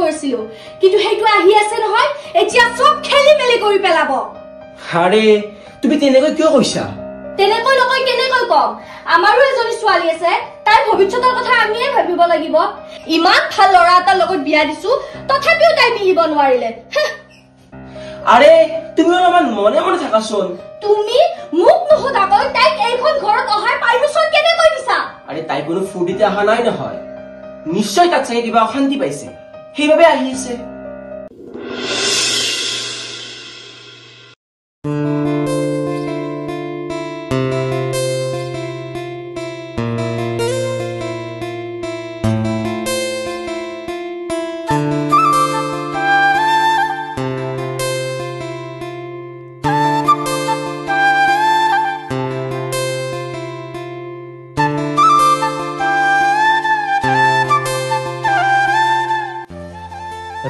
কৰিছিলো কিন্তু হেইটো আহি আছে নহয় এতিয়া সব খেলি মেলি কৰি পেলাব আৰে তুমি তেনেকৈ কিয় কৈছা তেনেকৈ নকৈ কেনেকৈ কম আমাৰো এজনী ছোৱালী আছে তাই ভৱিষ্যতৰ কথা আমিয়ে ভাবিব লাগিব ইমান ভাল ল'ৰা এটাৰ লগত বিয়া দিছো তথাপিও তাই মিলিব নোৱাৰিলে আৰে তুমি অলপমান মনে মনে থাকাচোন তুমি মোক নুসুধাকৈ তাইক এইখন ঘৰত অহাৰ পাৰমিশন কেনেকৈ দিছা আৰে তাই কোনো ফুৰ্তিতে অহা নাই নহয় নিশ্চয় তাত চাই কিবা অশান্তি পাইছে সেইবাবে আহি আছে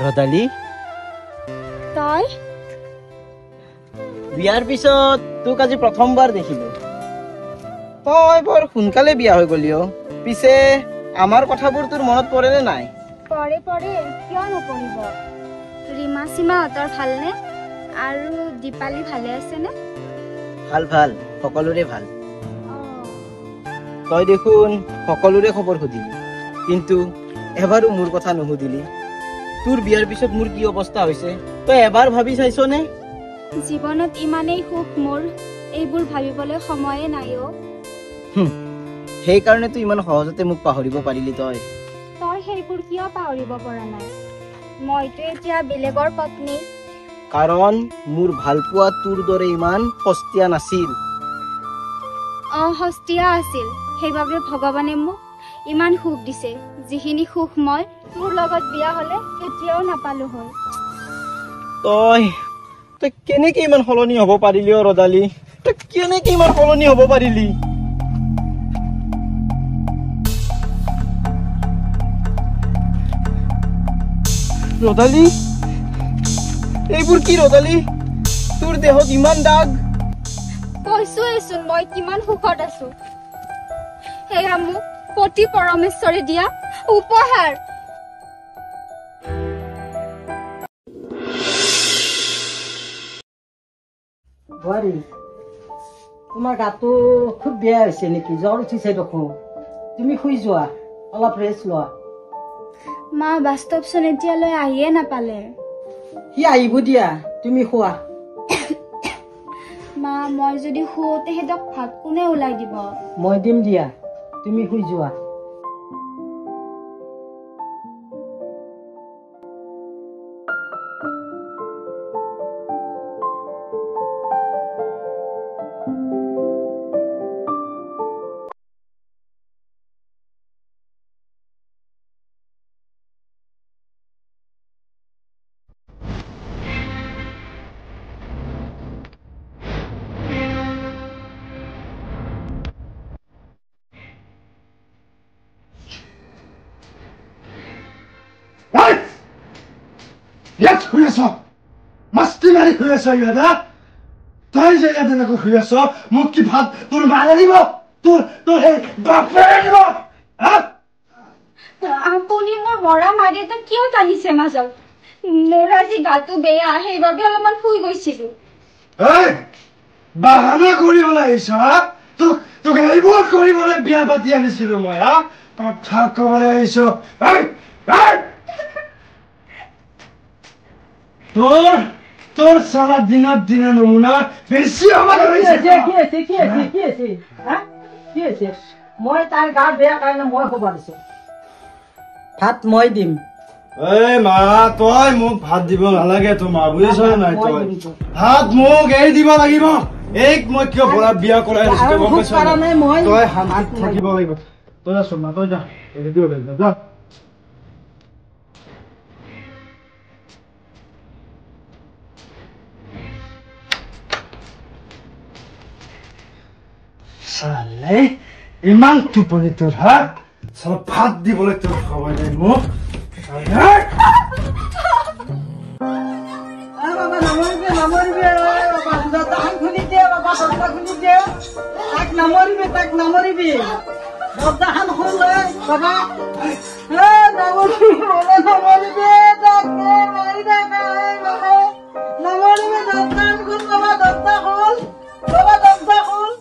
ৰদালি তাই বিয়াৰ পিছত তোক আজি প্ৰথমবাৰ দেখিলো তই বৰ সোনকালে বিয়া হৈ গলি পিছে আমাৰ কথাবোৰ তোৰ মনত পৰেনে নাই পৰে পৰে কিয় নপৰিব ৰীমা সীমাহঁতৰ ভালনে আৰু দীপালী ভালে আছেনে ভাল ভাল সকলোৰে ভাল তই দেখোন সকলোৰে খবৰ সুধিলি কিন্তু এবাৰো মোৰ কথা নুসুধিলি তোৰ বিয়াৰ পিছত মোৰ কি অৱস্থা হৈছে তই এবাৰ ভাবি চাইছনে জীৱনত ইমানেই সুখ মোৰ এইবোৰ ভাবিবলৈ সময়ে নাই সেইকাৰণে তো ইমান সহজতে মোক পাহৰিব পাৰিলি তই সেইবোৰ কিয় পাহৰিব পৰা নাই মইতো এতিয়া বেলেগৰ পত্নী কাৰণ মোৰ ভালপোৱা তোৰ দৰে ইমান সস্তীয়া নাছিল সস্তীয়া আছিল সেইবাবে ভগৱানে মোক ইমান সুখ দিছে যিখিনি সুখ মই তোৰ লগত বিয়া হলে কেতিয়াও নাপালো হয় তই কেনেকে ইমান সলনি হ'ব পাৰিলি ৰদালি তই কেনেকে ইমান সলনি হ'ব পাৰিলি ৰদালি এইবোৰ কি ৰদালি তোৰ দেহত ইমান দাগ কৈছোৱেচোন মই কিমান সুখত আছো সেয়া মোক পতি পৰমেশ্বৰে দিয়া উপহাৰ বোৱাৰী তোমাৰ গাটো খুব বেয়া হৈছে নেকি জ্বৰ উঠিছে দেখোন তুমি শুই যোৱা অলপ ৰেষ্ট লোৱা মা বাস্তৱচোন এতিয়ালৈ আহিয়ে নাপালে সি আহিব দিয়া তুমি শুৱা মা মই যদি শুও তেহেঁতক ভাত কোনে ওলাই দিব মই দিম দিয়া তুমি শুই যোৱা ইয়াত শুই আছ মাস্তি মাৰি শুই আছ ইহঁতে তই যে ইয়াত এনেকৈ শুই আছ মোক কি ভাত তোৰ মাৰে দিব তোৰ সেই বাপে দিব আপুনি মোৰ মৰা মা দেউতাক কিয় টানিছে মাজত মোৰ আজি গাটো বেয়া সেইবাবে অলপমান শুই গৈছিলো বাহানা কৰিবলৈ আহিছ তোক এইবোৰ কৰিবলৈ বিয়া পাতি আনিছিলো মই কথা কবলৈ আহিছ তোৰ সাৰা দিনত দিনে নমুনা বেছি আমাৰ মই তাৰ গা বেয়া কাৰণে মই খবৰ দিছো ভাত মই দিম মা তই মোক ভাত দিব নালাগে তোমাৰ বুজিছ নাই তই ভাত মোক এই দিব লাগিব এক মই কিয় বৰা বিয়া কৰাই দিছো গম পাইছ তই শান্তিত থাকিব লাগিব তই যা মা তই যা এই দিব যা চালে ইমান টোপনি তোৰ ভাত দিবলৈ তোৰ খবৰ নাই মোক তাক নমৰিবি দৰজাখান খুলে বাবা নমৰিবে ডাকে মাৰি ডাকা বাবা নমৰিবে দৰজাখান খুল বাবা দৰজা খুল বাবা দৰজা খুল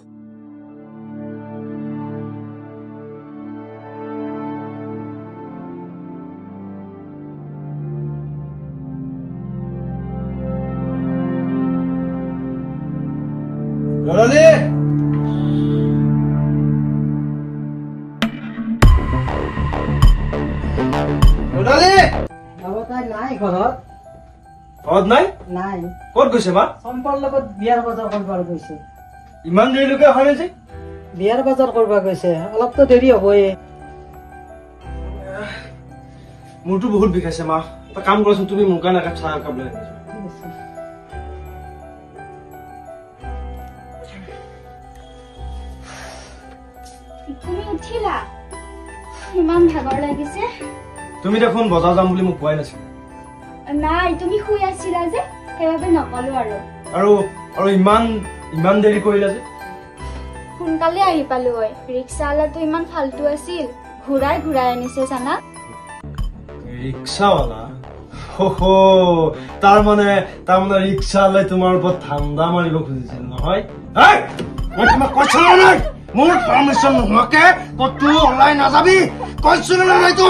ৰলালি ৰদালি বাবা তাই নাই ঘৰত ঘৰত নাই নাই ক'ত গৈছে মা চম্পাৰ লগত বিয়াৰ বজাৰ কৰিব গৈছে ইমান দেৰিলৈকে অহা নাই যে বিয়াৰ বজাৰ কৰিব গৈছে অলপতো দেৰি হ'বই মোৰতো বহুত বিষাইছে মা এটা কাম কৰাচোন তুমি মোৰ কাৰণে একাপ চাহ একাপ লৈ আহিবা। তুমি উঠিলা ইমান ভাগৰ লাগিছে তুমি দেখোন বজাৰ যাম বুলি মোক কোৱাই নাছিল নাই তুমি শুই আছিলা যে সেইবাবে নকলো আৰু ইমান দেৰি কৰিলা যে সোনকালে আহি পালো হয় ৰিক্সাৱালাটো ইমান ফাল্টু আছিল ঘূৰাই আনিছে জানা ৰিক্সাৱালা তাৰমানে ৰিক্সাৱালাই তোমাৰ ওপৰত ঠাণ্ডা মাৰিব খুজিছিল নহয় মই তোমাক কৈছো নাই মোৰ পাৰ্মিশ্যন নোহোৱাকে ক'তো ওলাই নাযাবি কৈছো নাই তো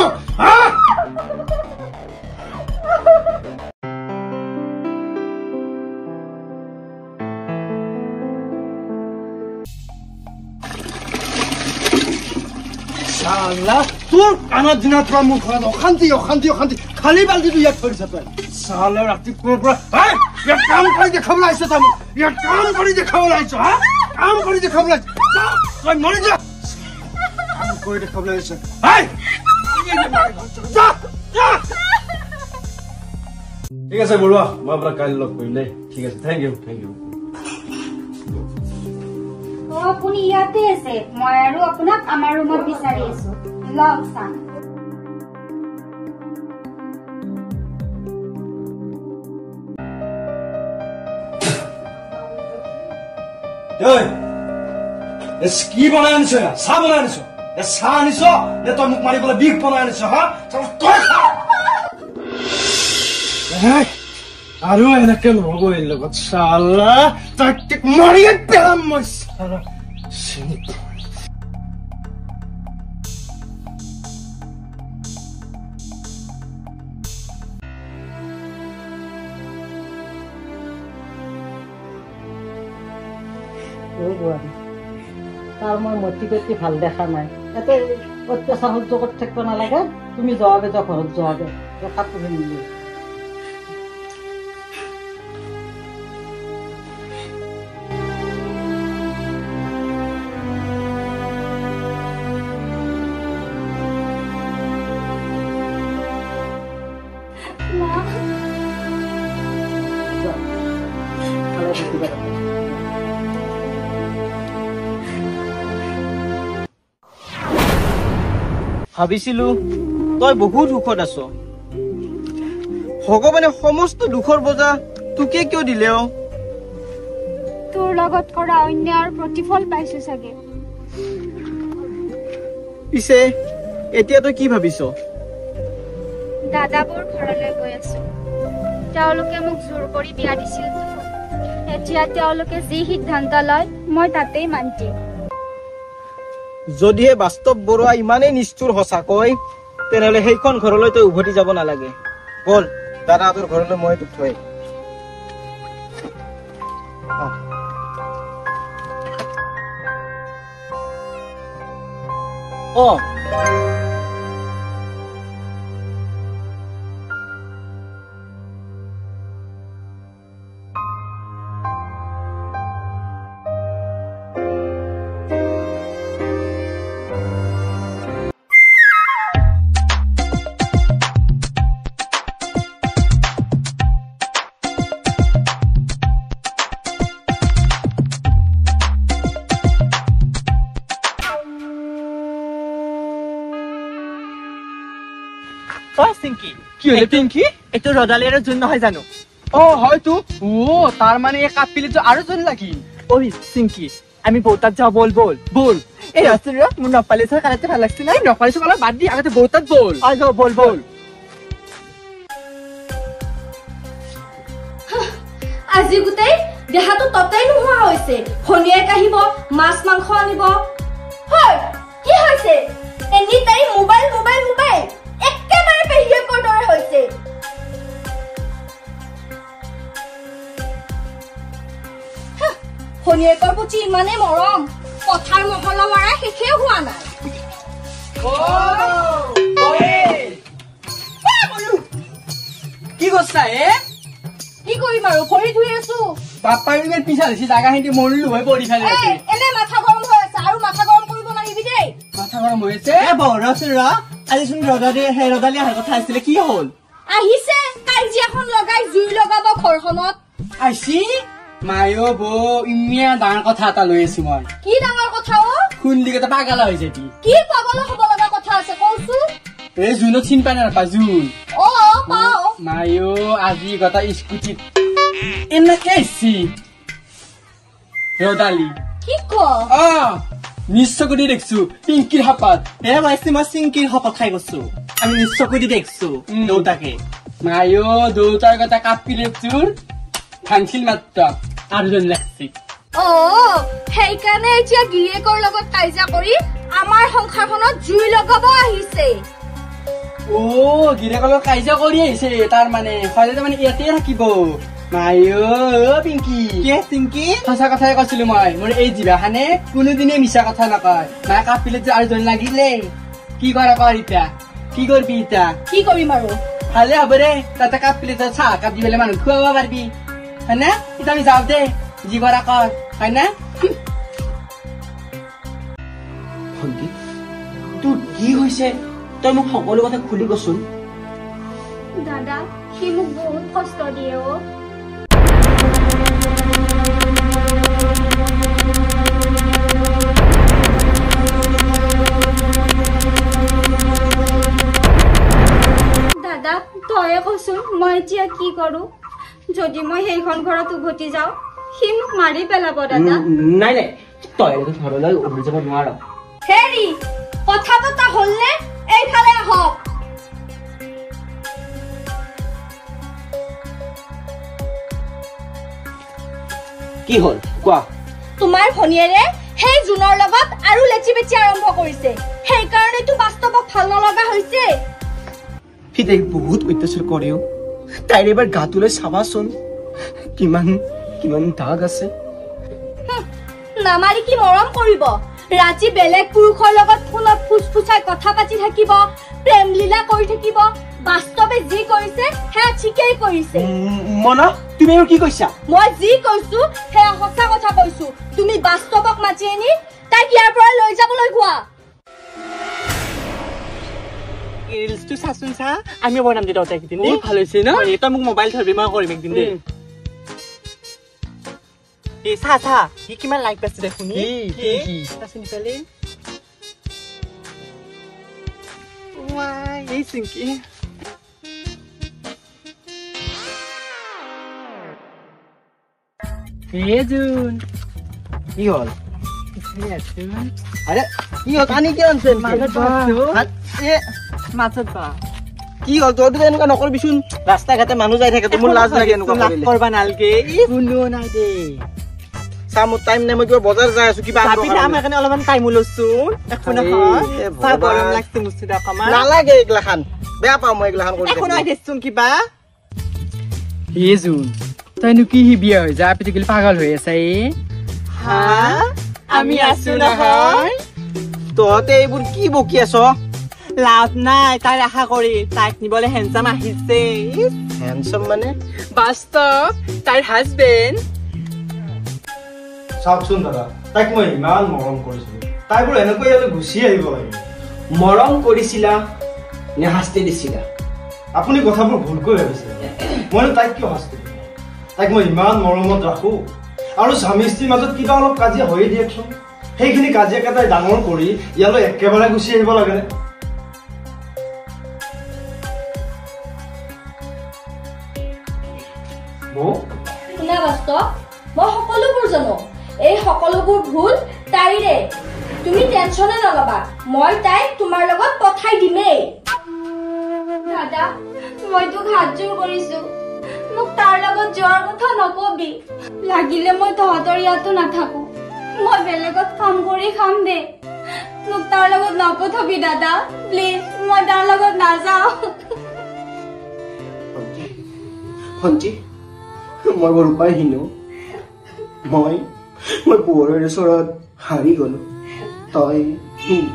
তোৰ কাণৰ দিনৰ পৰা মোৰ ঘৰত অশান্তি খালী বাল্টিটো ইয়াত থৈ দিছ তই চালে ৰাতিপুৱাৰ পৰা ইয়াত কাম কৰি দেখাবলৈ আহিছ তই মোক ইয়াত কাম কৰি দেখাবলৈ আহিছ কাম কৰি দেখাবলৈ আহিছ তই মৰি যা কাম কৰি দেখাবলৈ আহিছ ঠিক আছে বৰুৱা মই আপোনাক কাইলৈ লগ কৰিম দেই ঠিক আছে থেংক ইউ আপুনি ইয়াতে আছে মই আৰু আপোনাক আমাৰ ৰুমত বিচাৰি আছো লগ চাম কি বনাই আনিছ চাহ বনাই আনিছ চাহ আনিছ নে তই মোক মাৰিবলৈ বিষ বনাই আনিছ আৰু এনেকে নহব এই লগত চালা তাক মাৰিয়ে পেলাম মই চালা চিনি তাৰ মই মতি গতি ভাল দেখা নাই ইয়াতে অত্যাচাৰ সহ্য কৰি থাকিব নালাগে তুমি যোৱাগে যোৱা ঘৰত যোৱাগে কাপোৰ পিন্ধিলে ভাবিছিলো তই বহুত সুখত আছ ভগৱানে সমস্ত দুখৰ বজা তোকে কিয় দিলে তোৰ লগত কৰা অন্যায়ৰ প্ৰতিফল পাইছো চাগে পিছে এতিয়া তই কি ভাবিছ দাদাবোৰ ঘৰলৈ গৈ আছো তেওঁলোকে মোক জোৰ কৰি বিয়া দিছিল এতিয়া তেওঁলোকে যি সিদ্ধান্ত লয় মই তাতেই মান্তি যদিহে বাস্তৱ বৰুৱা ইমানেই নিষ্ঠুৰ সঁচাকৈ তেনেহলে সেইখন ঘৰলৈ তই উভতি যাব নালাগে বল দাদাহঁতৰ ঘৰলৈ মই তোক থৈ কি হলে পিংকি এইটো ৰদালিৰ জোন নহয় জানো হয়তো তাৰ মানে এই কাপ পিলিটো আৰু জোন লাগিল চিংকি আমি বৌতাত যাওঁ বল এই ৰাস্তাৰ মোৰ নপালিছৰ কালাৰটো ভাল লাগছে না নপালিছৰ কালাৰ বাদ দি আগতে বহুতত বল বল বল আজি গোটেই দেহাটো ততেই নোহোৱা হৈছে ভনীয়েক আহিব মাছ মাংস আনিব হয় কি হৈছে any time mobile mobile mobile একেবাৰে পেহিয়েকৰ দৰে হৈছে ভনীয়েকৰ প্ৰতি ইমানেই মৰম কথাৰ মহলা মাৰা শেষে হোৱা নাই কি কৈছা কি কৰিম আৰু ভৰি ধুই আছো বাপ্পাৰ ইমান পিছা দিছি জাগাখিনি মৰিলো হৈ পৰি খালি আছে এনে মাথা গৰম হৈ আছে আৰু মাথা গৰম কৰিব নাহিবি দেই মাথা গৰম হৈ আছে বৰচোন ৰ আজিচোন ৰদালি অহাৰ কথা আছিলে কি হ'ল আহিছে কাজিয়াখন লগাই জুই লগাব ঘৰখনত আইছি মায়ো বৌ ইমান ডাঙৰ কথা এটা লৈ আছো মই কি ডাঙৰ কথা অ শুনলি কেইটা পাগলা হৈ যাবি কি পাগল হ'ব লগা কথা আছে কওঁচোন এই জুনত চিন পাই নাপা জুন অ পাও মায়ো আজি গটা স্কুটিত এনেকে আহিছি ৰদালি কি ক নিশ্চয় কৰি দেখছো পিংকিৰ হাপাত মাইছি মই চিংকিৰ হাপাত খাই গৈছো আমি নিশ্চয় কৰি দেখছো দেউতাকে মায়ো দেউতাৰ কথা কাপিলে চোৰ ভাঙছিল মাত্ৰ আৰু জন লাগছি অ সেইকাৰণে এতিয়া গিৰিয়েকৰ লগত কাজিয়া কৰি আমাৰ সংসাৰখনত জুই লগাব আহিছে অ গিৰিয়েকৰ লগত কাজিয়া কৰি আহিছে তাৰ মানে সদায় মানে ইয়াতে থাকিব মায়ো পিংকি কি পিংকি সঁচা কথাই কৈছিলো মই মোৰ এই জিভাখানে কোনোদিনে মিছা কথা নকয় মায়ে কাপিলে যে আৰু জন লাগিলে কি কৰা কৰ এতিয়া কি কৰবি এতিয়া কি কৰিম আৰু ভালে হ'ব দে তাতে কাপিলে চাহ কাপ দি পেলাই মানুহ খুৱাব পাৰিবি হয় না এতিয়া আমি যাওঁ দে যি কৰা কৰ হয় না ভণ্টি তোৰ কি হৈছে তই মোক সকলো কথা খুলি কচোন দাদা সি মোক বহুত কষ্ট দিয়ে অ দাদা তয়ে কচোন মই এতিয়া কি কৰো যদি মই সেইখন ঘৰত উভতি যাওঁ সি মোক মাৰি পেলাব দাদা নাই নাই তই ঘৰলৈ উভতি যাব নোৱাৰ হেৰি কথা পতা হ'লনে এইফালে আহক কি হ'ল কোৱা তোমাৰ ভনীয়েৰে সেই জুনৰ লগত আৰু লেচি বেচি আৰম্ভ কৰিছে সেইকাৰণেতো বাস্তৱক ভাল নলগা হৈছে সি তাইক বহুত অত্যাচাৰ কৰেও তাইৰ এবাৰ গাটোলৈ চাবাচোন কিমান কিমান দাগ আছে নামাৰি কি মৰম কৰিব ৰাতি বেলেগ পুৰুষৰ লগত ফোনত ফুচফুচাই কথা পাতি থাকিব প্ৰেম লীলা কৰি থাকিব বাস্তৱে যি কৰিছে সেয়া ঠিকেই কৰিছে মনা তুমি আৰু কি কৈছা মই যি কৈছো সেয়া সঁচা কথা কৈছো তুমি বাস্তৱক মাতি আনি তাইক ইয়াৰ পৰা লৈ যাবলৈ কোৱা ৰিলছটো চাচোন চা আমি বনাম দে তই একদিন বহুত ভাল হৈছে ন তই মোক মোবাইল ধৰবি মই কৰিম একদিন দে এই চা চা কি কিমান লাইক পাইছে দেখোন কি চাচোন ইফালে ওৱাই এই চিংকি এই জুন কি হ'ল আরে কি হ'ল পানী কিয় আনছে মাছত বা কি হ'ল তইতো এনেকুৱা নকৰিবিচোন ৰাস্তা ঘাটে মানুহ যাই থাকে মোৰ লাজ লাগে এনেকুৱা কৰিলে কৰবা নালগে ই কোনো নাই দে চা মোৰ টাইম নাই মই কিবা বজাৰ যাই আছো কিবা ভাবি আমাৰ কাৰণে অলপমান টাইম ওলছচোন একো নহয় চা গৰম লাগছে মুস্তি দা কমা নালাগে এইগিলাখান বেয়া পাওঁ মই এইগিলাখান কৰি একো নাই দেচোন কিবা হে জুন তইনো কি হি বিয়া হৈ যা পিটি গলি পাগল হৈ আছে হা আমি আছো নহয় তহঁতে এইবোৰ কি বকি আছ লাভ নাই তাই আশা কৰি তাইক নিবলৈ হেণ্ডচাম আহিছে হেণ্ডচাম মানে বাস্তৱ তাইৰ হাজবেণ্ড চাওকচোন দাদা তাইক মই ইমান মৰম কৰিছিলো তাই বোলে এনেকৈ ইয়ালৈ গুচি আহিব লাগে মৰম কৰিছিলা নে শাস্তি দিছিলা আপুনি কথাবোৰ ভুলকৈ ভাবিছে মইনো তাইক কিয় শাস্তি দিম তাইক মই ইমান মৰমত ৰাখো আৰু স্বামী স্ত্ৰীৰ মাজত কিবা অলপ কাজিয়া হৈয়ে দিয়কচোন সেইখিনি কাজিয়াকে তাই ডাঙৰ কৰি ইয়ালৈ একেবাৰে গুচি আহিব লাগে শুনা বাস্তৱ মই সকলোবোৰ জানো এই সকলোবোৰ ভুল তাইৰে তুমি টেনচনে নলবা, মই তাইক তোমাৰ লগত পঠাই দিমেই। দাদা মই তোক হাত জোৰ কৰিছো, মোক তাৰ লগত যোৱাৰ কথা নকবি। লাগিলে মই তহঁতৰ ইয়াতো নাথাকো, মই বেলেগত কাম কৰি খাম দে, মোক তাৰ লগত নপঠাবি দাদা প্লিজ, মই তাৰ লগত নাযাওঁ। ভণ্টি, মই বৰ উপায়হীন। মই পোহৰৰ ওচৰত হাৰি গলো। তই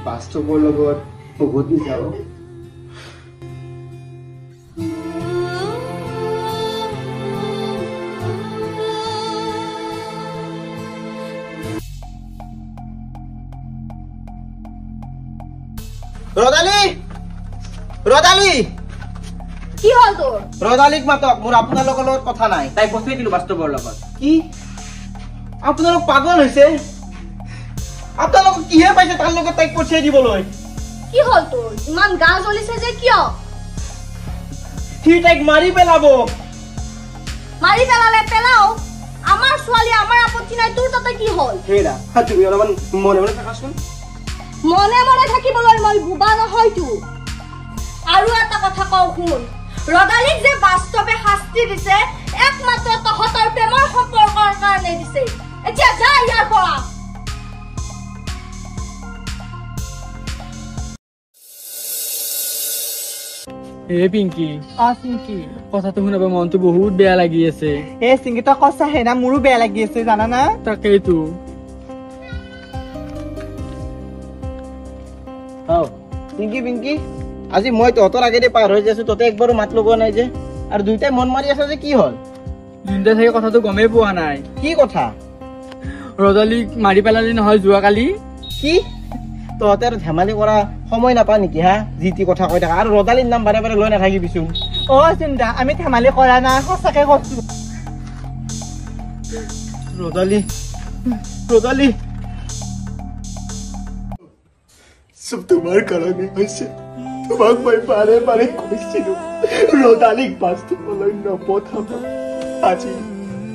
বাস্তৱৰ লগত উভতি যাও। ৰদালি কি হল তোৰ? ৰদালিক মাতক, মোৰ আপোনালোকৰ লগত কথা নাই। তাই পঠিয়াই দিলো বাস্তৱৰ লগত। কি আপোনালোক পাগল হৈছে? আপোনালোক কিহে পাইছে তাৰ লগত তাইক পঠিয়াই দিবলৈ? কি হল তোৰ? ইমান গা জ্বলিছে যে কিয়? সি তাইক মাৰি পেলাব। মাৰি পেলালে পেলাও, আমাৰ ছোৱালী, আমাৰ আপত্তি নাই, তোৰ তাতে কি হল? হেৰা, তুমি অলপমান মনে মনে থাকাচোন। মনে মনে থাকিবলৈ মই বোবা নহয়তো। আৰু এটা কথা কওঁ শুন, ৰদালিক যে বাস্তৱে শাস্তি দিছে একমাত্ৰ তহঁতৰ প্ৰেমৰ সম্পৰ্কৰ কাৰণে দিছে। এতিয়া যা ইয়াৰ পৰা। হে পিংকি, কথাটো শুনাব মনটো বহুত বেয়া লাগি আছে। চিংকি তই সঁচাহে না? মোৰো বেয়া লাগি আছে জানানা। তাকেইতো। পিংকি, আজি মই তহঁতৰ আগেদি পাৰ হৈ যাইছো, তহঁতে একবাৰো মাত লগোৱা নাই যে, আৰু দুইটাই মন মাৰি আছে যে, কি হল? দুইটা চাগে কথাটো গমেই পোৱা নাই। কি কথা? ৰদালিক মাৰি পেলালি নহয় যোৱাকালি। কি তহঁতে আৰু ধেমালি কৰা সময় নাপা নেকি হা? যি টি কথা কৈ থাকা, আৰু ৰদালিৰ নাম বাৰে বাৰে লৈ নাথাকিবিচোন। চিন্তা আমি ধেমালি কৰা নাই, সঁচাকে কৈছো। ৰদালি সব তোমাৰ কাৰণে হৈছে। তোমাক মই বাৰে বাৰে কৈছিলো ৰদালিক বাস্তৱলৈ নপঠাবা।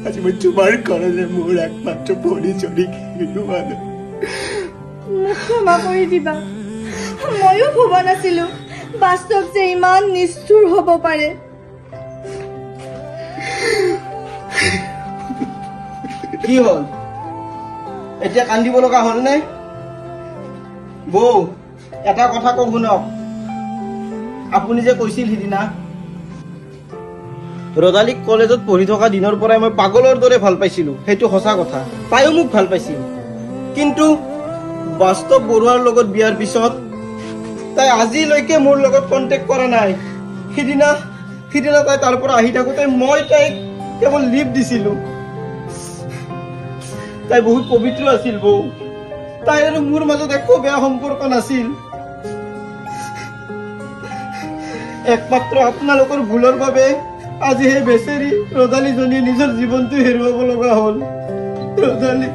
আজি মই তোমাৰ কাৰণে মোৰ একমাত্ৰ ভৰি জৰি হেৰুৱালো। মোক ক্ষমা কৰি দিবা, ময়ো ভবা নাছিলো বাস্তৱ যে ইমান নিষ্ঠুৰ হব পাৰে। কি হল? এতিয়া কান্দিব লগা হল নে? বৌ, এটা কথা কওঁ শুনক। আপুনি যে কৈছিল সিদিনা ৰদালিক কলেজত পঢ়ি থকা দিনৰ পৰাই মই পাগলৰ দৰে ভাল পাইছিলো, সেইটো সঁচা কথা। তাইও মোক ভাল পাইছিল, কিন্তু বাস্তৱ বৰুৱাৰ লগত বিয়াৰ পিছত তাই আজিলৈকে মোৰ লগত কণ্টেক্ট কৰা নাই। সিদিনা তাই তাৰ পৰা আহি থাকোতে মই তাইক কেৱল লিপ দিছিলো। তাই বহুত পবিত্ৰ আছিল বৌ, তাই আৰু মোৰ মাজত একো বেয়া সম্পৰ্ক নাছিল। একমাত্ৰ আপোনালোকৰ ভুলৰ বাবে আজি সেই বেচেৰী ৰদালিজনীয়ে নিজৰ জীৱনটো হেৰুৱাব লগা হল। ৰদালি